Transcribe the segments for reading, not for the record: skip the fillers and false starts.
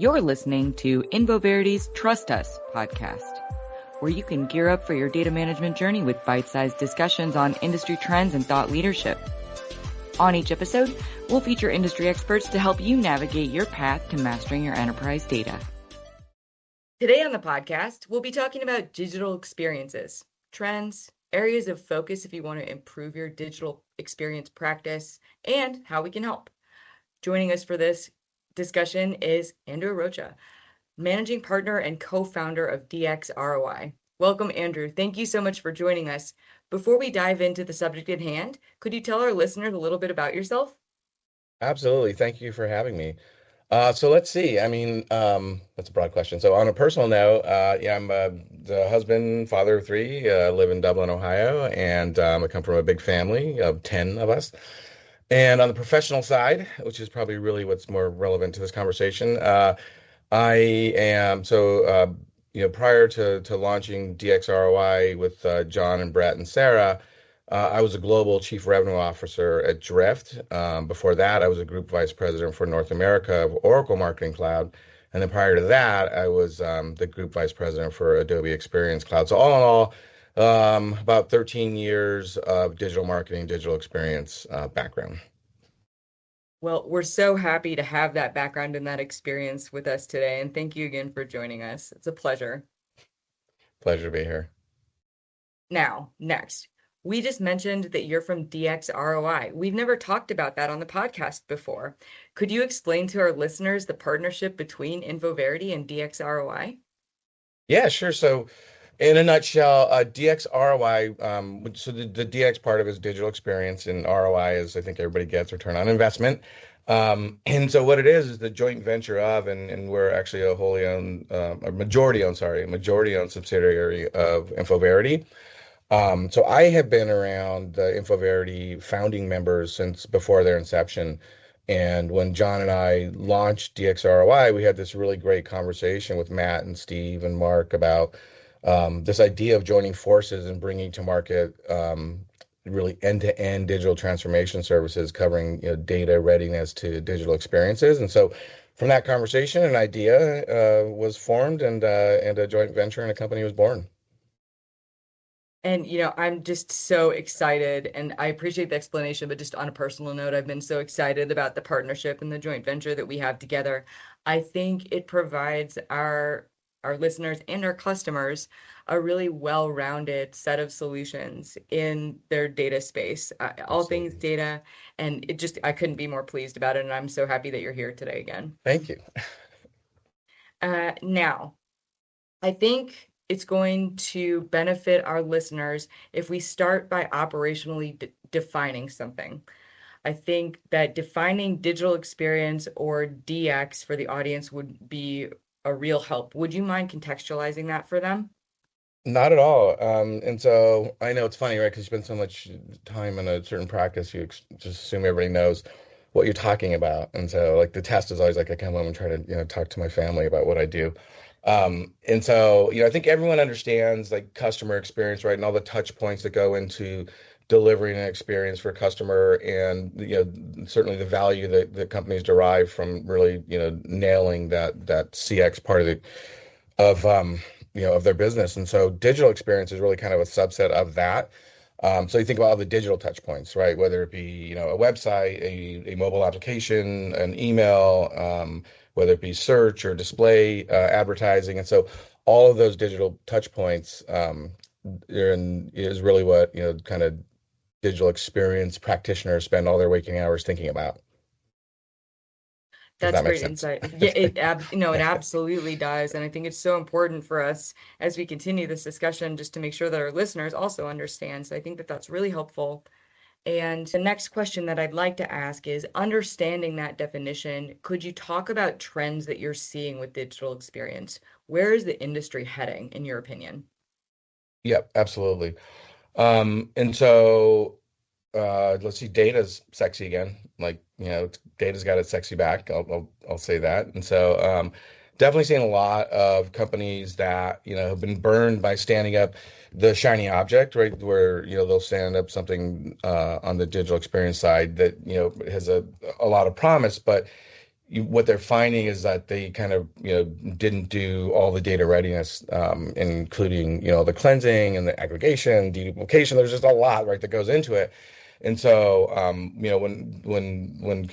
You're listening to Infoverity's Trust Us podcast, where you can gear up for your data management journey with bite-sized discussions on industry trends and thought leadership. On each episode, we'll feature industry experts to help you navigate your path to mastering your enterprise data. Today on the podcast, we'll be talking about digital experiences, trends, areas of focus if you want to improve your digital experience practice, and how we can help. Joining us for this discussion is Andrew Arocha, managing partner and co-founder of DX-ROI. Welcome, Andrew. Thank you so much for joining us. Before we dive into the subject at hand, could you tell our listeners a little bit about yourself? Absolutely. Thank you for having me. So let's see. That's a broad question. So on a personal note, I'm the husband, father of three, live in Dublin, Ohio, and I come from a big family of 10 of us. And on the professional side, which is probably really what's more relevant to this conversation, I am prior to launching DX-ROI with John and Brett and Sarah, I was a global chief revenue officer at Drift. Before that, I was a group vice president for North America of Oracle Marketing Cloud. And then prior to that, I was the group vice president for Adobe Experience Cloud. So all in all, about 13 years of digital marketing, digital experience background. Well, we're so happy to have that background and that experience with us today. And thank you again for joining us. It's a pleasure. Pleasure to be here. Now, next, we just mentioned that you're from DX-ROI. We've never talked about that on the podcast before. Could you explain to our listeners the partnership between Infoverity and DX-ROI? Yeah, sure. So in a nutshell, DX-ROI, so the DX part of it is digital experience, and ROI is, I think everybody gets, return on investment. And so what it is the joint venture of, and we're actually a majority owned subsidiary of Infoverity. So I have been around the Infoverity founding members since before their inception. And when John and I launched DX-ROI, we had this really great conversation with Matt and Steve and Mark about this idea of joining forces and bringing to market really end-to-end digital transformation services covering data readiness to digital experiences. And so from that conversation, an idea was formed and a joint venture and a company was born. And, I'm just so excited, and I appreciate the explanation, but just on a personal note, I've been so excited about the partnership and the joint venture that we have together. I think it provides our listeners and our customers a really well-rounded set of solutions in their data space, all things data, and I couldn't be more pleased about it, and I'm so happy that you're here today again. Thank you. Now, I think it's going to benefit our listeners if we start by operationally defining something. I think that defining digital experience or DX for the audience would be a real help. Would you mind contextualizing that for them? Not at all. And so I know it's funny, right? Because you spend so much time in a certain practice, you just assume everybody knows what you're talking about. And so like the test is always like I come home and try to talk to my family about what I do. And so, I think everyone understands like customer experience, right? And all the touch points that go into delivering an experience for a customer and, certainly the value that companies derive from really, nailing that CX part of their business. And so digital experience is really kind of a subset of that. So you think about all the digital touch points, right? Whether it be, a website, a mobile application, an email, whether it be search or display advertising. And so all of those digital touch points is really what, kind of digital experience practitioners spend all their waking hours thinking about. That's great insight. Yeah, it absolutely does. And I think it's so important for us as we continue this discussion just to make sure that our listeners also understand. So I think that that's really helpful. And the next question that I'd like to ask is, understanding that definition, could you talk about trends that you're seeing with digital experience? Where is the industry heading, in your opinion? Yep, absolutely. And so let's see, data's sexy again. Like, data's got its sexy back. I'll say that. And so definitely seeing a lot of companies that, have been burned by standing up the shiny object, right? Where, they'll stand up something on the digital experience side that, has a lot of promise, but what they're finding is that they kind of, didn't do all the data readiness, including, the cleansing and the aggregation, deduplication. There's just a lot, right, that goes into it. And so, when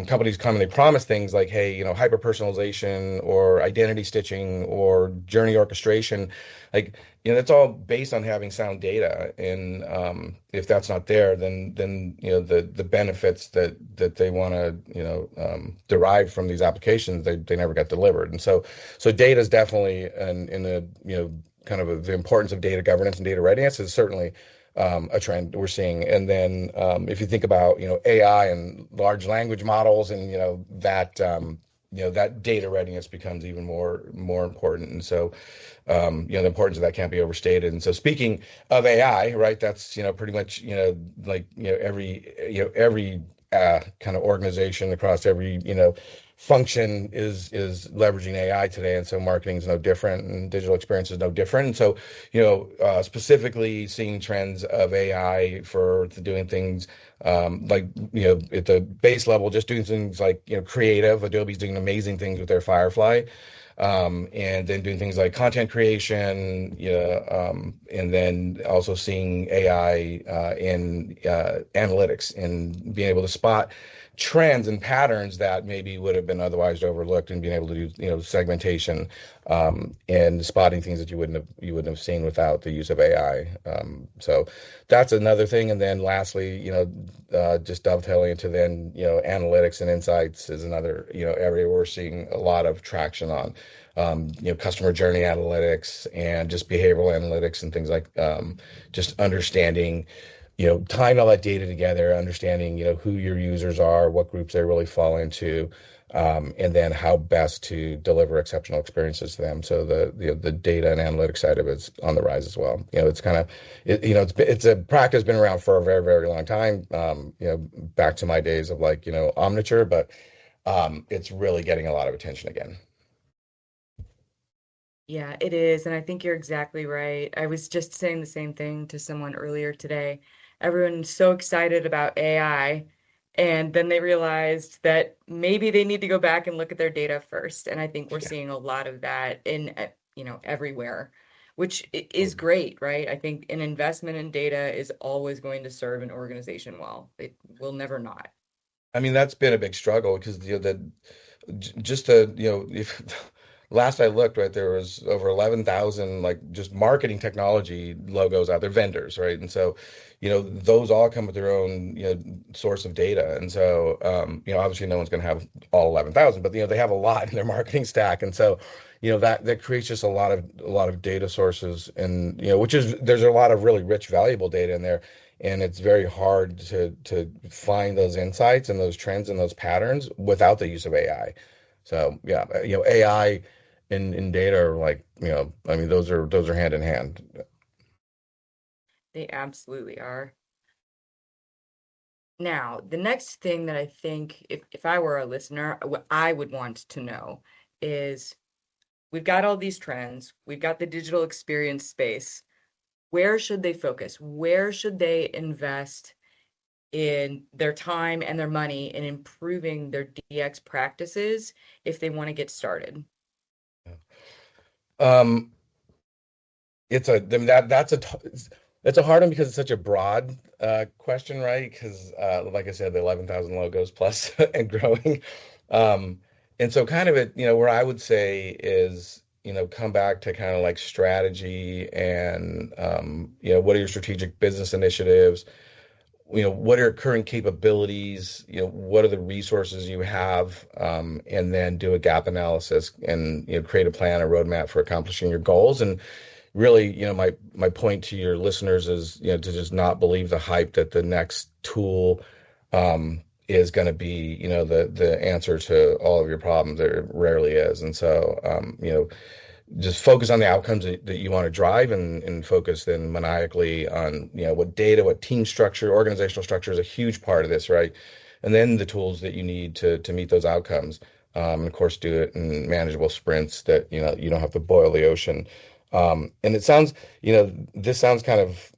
companies come and they promise things like, hey, hyper personalization or identity stitching or journey orchestration, like, that's all based on having sound data. And if that's not there, then the benefits that they want to derive from these applications, they never get delivered. And so data is definitely, in the kind of the importance of data governance and data readiness is certainly a trend we're seeing. And then if you think about AI and large language models, and that data readiness becomes even more important. And so the importance of that can't be overstated. And so speaking of AI, right, that's pretty much like every kind of organization across every function is leveraging AI today. And so marketing is no different, and digital experience is no different. And so specifically seeing trends of AI for doing things like at the base level, just doing things like creative. Adobe's doing amazing things with their Firefly, and then doing things like content creation, and then also seeing AI in analytics and being able to spot trends and patterns that maybe would have been otherwise overlooked, and being able to do segmentation, and spotting things that you wouldn't have seen without the use of AI. So that's another thing. And then lastly, just dovetailing into then analytics and insights is another area we're seeing a lot of traction on. Customer journey analytics and just behavioral analytics and things like just understanding, tying all that data together, understanding, who your users are, what groups they really fall into, and then how best to deliver exceptional experiences to them. So the data and analytics side of it's on the rise as well. It's kind of, it's a practice been around for a very, very long time. Back to my days of like, Omniture, but it's really getting a lot of attention again. Yeah, it is. And I think you're exactly right. I was just saying the same thing to someone earlier today. Everyone's so excited about AI, and then they realized that maybe they need to go back and look at their data first. And I think we're Yeah. seeing a lot of that in, everywhere, which is Totally. great, right? I think an investment in data is always going to serve an organization well. It will never not. I mean, that's been a big struggle because just to if last I looked, right, there was over 11,000 like just marketing technology logos out there, vendors, right? And so those all come with their own source of data. And so obviously no one's going to have all 11,000, but they have a lot in their marketing stack. And so that creates just a lot of data sources, and which is, there's a lot of really rich, valuable data in there. And it's very hard to find those insights and those trends and those patterns without the use of AI. So yeah, AI in data are like, I mean, those are hand in hand. They absolutely are. Now, the next thing that I think, if I were a listener, what I would want to know is, we've got all these trends, we've got the digital experience space. Where should they focus? Where should they invest in their time and their money in improving their DX practices if they want to get started? Um, I mean, it's a hard one because it's such a broad question, right? Because like I said, the 11,000 logos plus and growing. Um, and so kind of where I would say is, come back to kind of like strategy and what are your strategic business initiatives? What are your current capabilities? What are the resources you have? And then do a gap analysis and create a plan, a roadmap for accomplishing your goals. And really, my point to your listeners is, to just not believe the hype that the next tool is going to be, the answer to all of your problems. It rarely is. And so, just focus on the outcomes that you want to drive, and focus then maniacally on, what data, what team structure, organizational structure is a huge part of this, right? And then the tools that you need to meet those outcomes. And of course, do it in manageable sprints that, you don't have to boil the ocean. And this sounds kind of,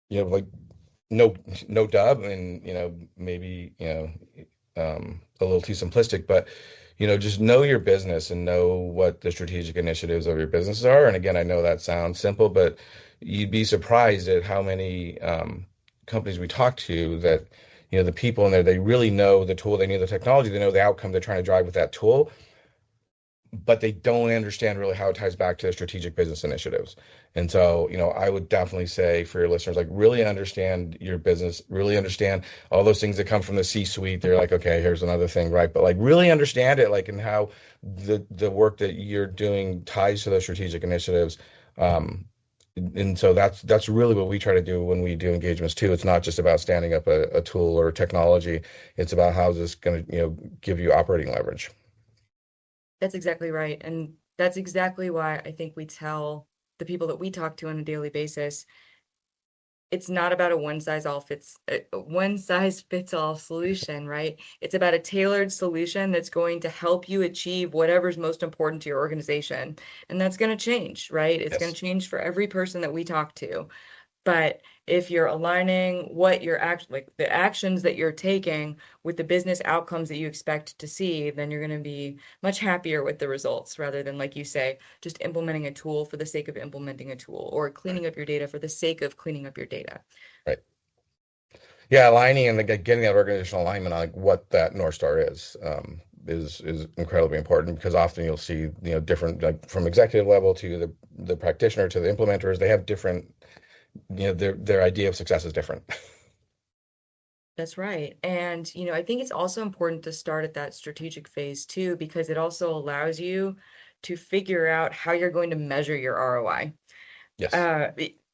like no dub, and maybe a little too simplistic, but just know your business and know what the strategic initiatives of your business are. And again, I know that sounds simple, but you'd be surprised at how many companies we talk to that, the people in there, they really know the tool, they know the technology, they know the outcome they're trying to drive with that tool, but they don't understand really how it ties back to their strategic business initiatives. And so, I would definitely say for your listeners, like really understand your business, really understand all those things that come from the C-suite. They're like, okay, here's another thing, right? But like really understand it, like, and how the work that you're doing ties to those strategic initiatives. And so that's really what we try to do when we do engagements too. It's not just about standing up a tool or technology. It's about how is this going to, give you operating leverage. That's exactly right. And that's exactly why I think we tell the people that we talk to on a daily basis, it's not about a one size fits all solution, right? It's about a tailored solution that's going to help you achieve whatever's most important to your organization. And that's going to change, right? It's going Yes. to change for every person that we talk to. But if you're aligning what you're like the actions that you're taking with the business outcomes that you expect to see, then you're going to be much happier with the results rather than, like you say, just implementing a tool for the sake of implementing a tool or Right. cleaning up your data for the sake of cleaning up your data. Right. Yeah, aligning and getting that organizational alignment on like what that North Star is incredibly important because often you'll see, different like from executive level to the practitioner to the implementers, they have different, their idea of success is different. That's right. And, I think it's also important to start at that strategic phase too, because it also allows you to figure out how you're going to measure your ROI. Yes,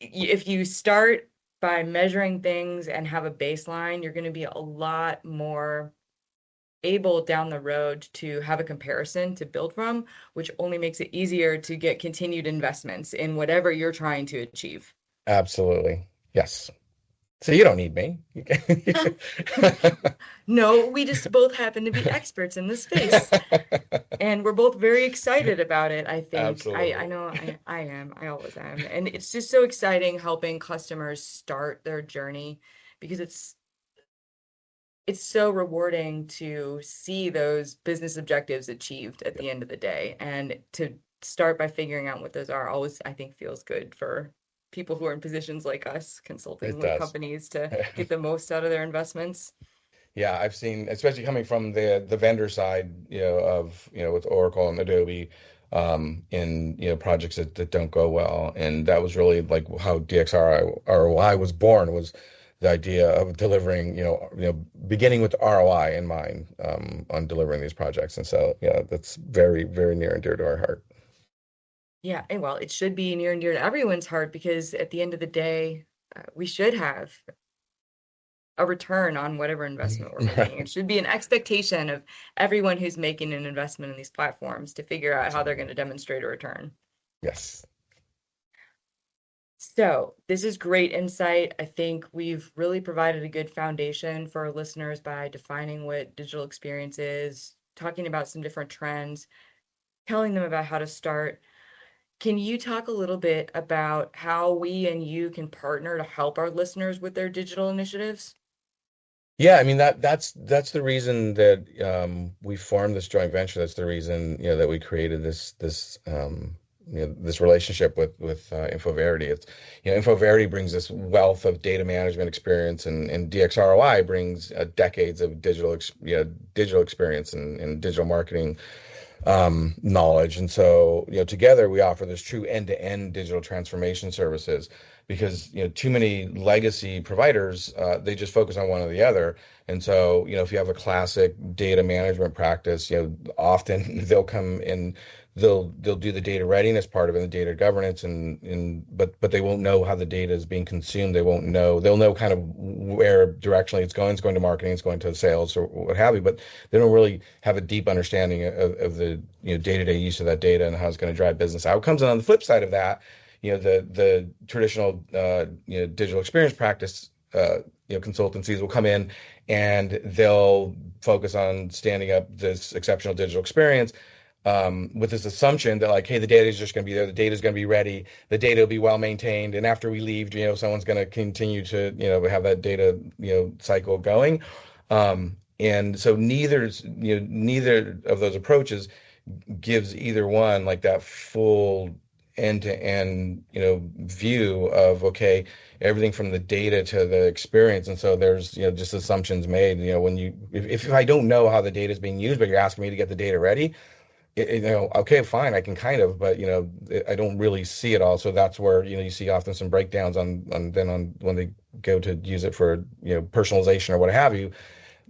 If you start by measuring things and have a baseline, you're going to be a lot more able down the road to have a comparison to build from, which only makes it easier to get continued investments in whatever you're trying to achieve. absolutely. Yes. So you don't need me. You can- No, we just both happen to be experts in this space. And we're both very excited about it, I think. I Absolutely. know I am. I always am. And it's just so exciting helping customers start their journey because it's so rewarding to see those business objectives achieved at Yep, the end of the day. And to start by figuring out what those are always, I think, feels good for people who are in positions like us, consulting it with does. companies to get the most out of their investments. Yeah, I've seen, especially coming from the vendor side, of, with Oracle and Adobe, in, projects that don't go well. And that was really like how DXROI was born, was the idea of delivering, beginning with ROI in mind, on delivering these projects. And so, yeah, that's very, very near and dear to our heart. Yeah, and well, it should be near and dear to everyone's heart because at the end of the day, we should have a return on whatever investment we're making. It should be an expectation of everyone who's making an investment in these platforms to figure out how they're going Absolutely. to demonstrate a return. Yes. So, this is great insight. I think we've really provided a good foundation for our listeners by defining what digital experience is, talking about some different trends, telling them about how to start. Can you talk a little bit about how we and you can partner to help our listeners with their digital initiatives? Yeah, I mean that's the reason that we formed this joint venture. That's the reason that we created this relationship with Infoverity. It's Infoverity brings this wealth of data management experience, and DXROI brings decades of digital experience and digital marketing knowledge. And so, together we offer this true end-to-end digital transformation services because, too many legacy providers, they just focus on one or the other. And so, if you have a classic data management practice, often they'll come in, they'll do the data readiness part of it, the data governance, but they won't know how the data is being consumed. They'll know kind of where directionally it's going. It's going to marketing, it's going to sales or what have you, but they don't really have a deep understanding of the day-to-day use of that data and how it's going to drive business outcomes. And on the flip side of that, the traditional digital experience practice consultancies will come in and they'll focus on standing up this exceptional digital experience, with this assumption that like, hey, the data is just going to be there, the data is going to be ready, the data will be well maintained, and after we leave, someone's going to continue to have that data cycle going. And so neither of those approaches gives either one like that full end-to-end, view of, okay, everything from the data to the experience. And so there's, just assumptions made, when if I don't know how the data is being used, but you're asking me to get the data ready, okay, fine, I can kind of, but I don't really see it all. So that's where, you see often some breakdowns on when they go to use it for, personalization or what have you.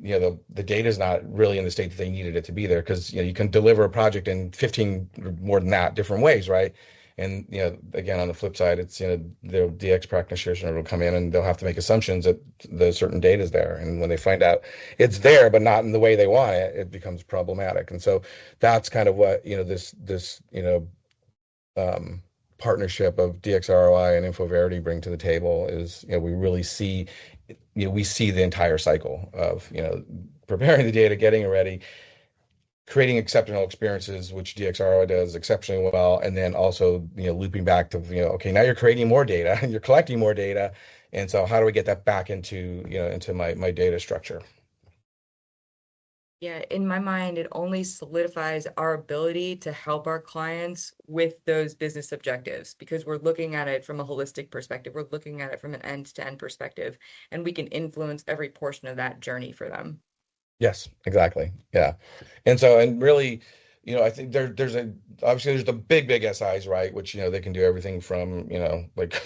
The data is not really in the state that they needed it to be there, because you can deliver a project in 15 or more than that different ways, right? And again, on the flip side, it's the DX practitioner will come in and they'll have to make assumptions that the certain data is there, and when they find out it's there but not in the way they want it, it becomes problematic. And so that's kind of what this um, partnership of DX-ROI and Infoverity bring to the table is, we really see, we see the entire cycle of, preparing the data, getting it ready, creating exceptional experiences, which DX-ROI does exceptionally well, and then also, looping back to, okay, now you're creating more data, you're collecting more data, and so how do we get that back into, into my data structure? Yeah, in my mind, it only solidifies our ability to help our clients with those business objectives because we're looking at it from a holistic perspective. We're looking at it from an end-to-end perspective, and we can influence every portion of that journey for them. Yes, exactly. Yeah. And so, and really, I think there's obviously there's the big SIs, right? Which, they can do everything from, like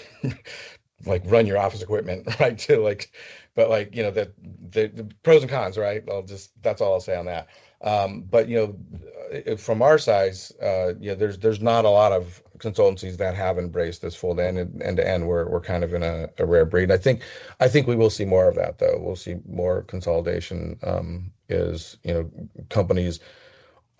like run your office equipment, right? To like, but like, the pros and cons, right? That's all I'll say on that. But from our size, there's not a lot of consultancies that have embraced this full end to end. We're kind of in a rare breed. I think we will see more of that, though. We'll see more consolidation, is, companies,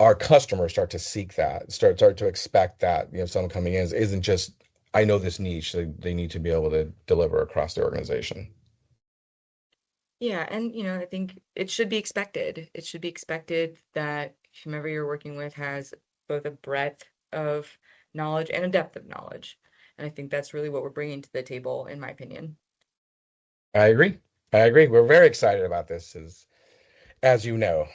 our customers start to seek that, start to expect that, someone coming in isn't just, I know this niche. They need to be able to deliver across the organization. Yeah, and I think it should be expected. It should be expected that whomever you're working with has both a breadth of knowledge and a depth of knowledge. And I think that's really what we're bringing to the table, in my opinion. I agree. I agree. We're very excited about this, as you know.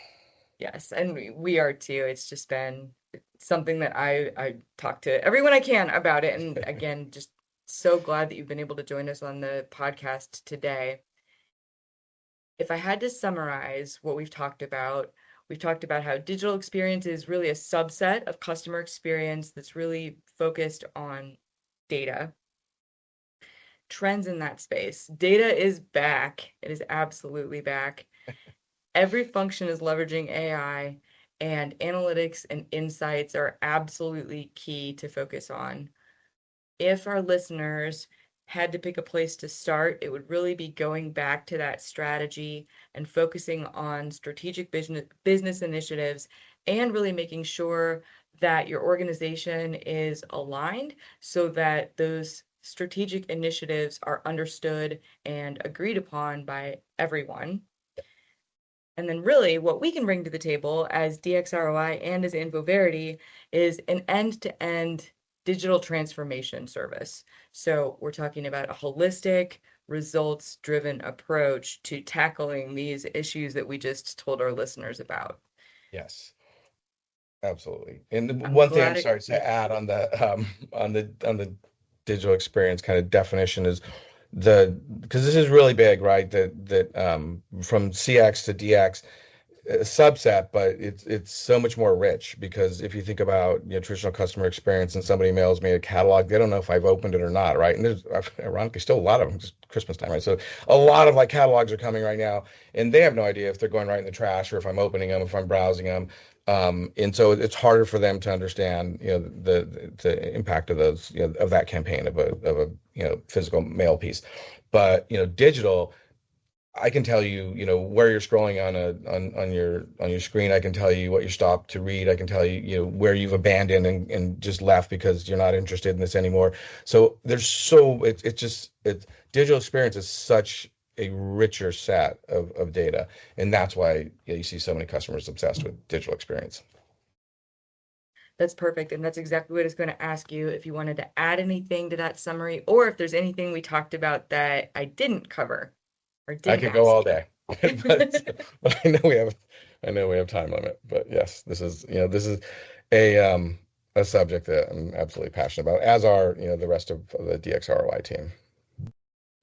Yes, and we are too. It's just been something that I talk to everyone I can about it. And again, just so glad that you've been able to join us on the podcast today. If I had to summarize what we've talked about how digital experience is really a subset of customer experience that's really focused on data, trends in that space. Data is back. It is absolutely back. Every function is leveraging AI, and analytics and insights are absolutely key to focus on. If our listeners had to pick a place to start, it would really be going back to that strategy and focusing on strategic business initiatives and really making sure that your organization is aligned so that those strategic initiatives are understood and agreed upon by everyone. And then really what we can bring to the table as DXROI and as Infoverity is an end-to-end digital transformation service. So we're talking about a holistic, results-driven approach to tackling these issues that we just told our listeners about. Yes, absolutely. And the I'm one thing I'm glad sorry to add on the digital experience kind of definition is because this is really big, right? That from CX to DX, a subset, but it's so much more rich, because if you think about, traditional customer experience and somebody mails me a catalog, they don't know if I've opened it or not, right? And there's ironically still a lot of them, just Christmas time, right? So a lot of like catalogs are coming right now, and they have no idea if they're going right in the trash or if I'm opening them, if I'm browsing them. And so it's harder for them to understand, the impact of those, of that campaign of a physical mail piece. But digital, I can tell you, where you're scrolling on your screen. I can tell you what you stopped to read. I can tell you, where you've abandoned and just left because you're not interested in this anymore. So it's just it's digital experience is such a richer set of data, and that's why you see so many customers obsessed with digital experience. that's perfect. And that's exactly what I was going to ask you if you wanted to add anything to that summary or if there's anything we talked about that I didn't cover or I didn't could go ask all you. day. but I know we have time limit. But yes, this is a subject that I'm absolutely passionate about, as are, the rest of the DX-ROI team.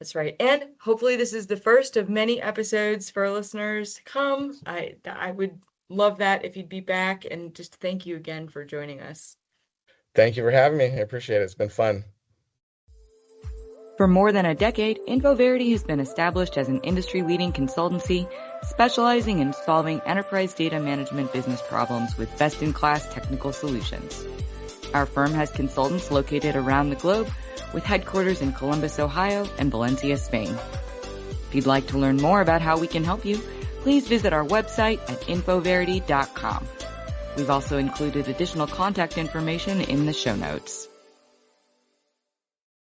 That's right. And hopefully this is the first of many episodes for our listeners to come. I would love that if you'd be back, and just thank you again for joining us. Thank you for having me. I appreciate it. It's been fun. For more than a decade, Infoverity has been established as an industry-leading consultancy specializing in solving enterprise data management business problems with best-in-class technical solutions. Our firm has consultants located around the globe, with headquarters in Columbus, Ohio, and Valencia, Spain. If you'd like to learn more about how we can help you, please visit our website at infoverity.com. We've also included additional contact information in the show notes.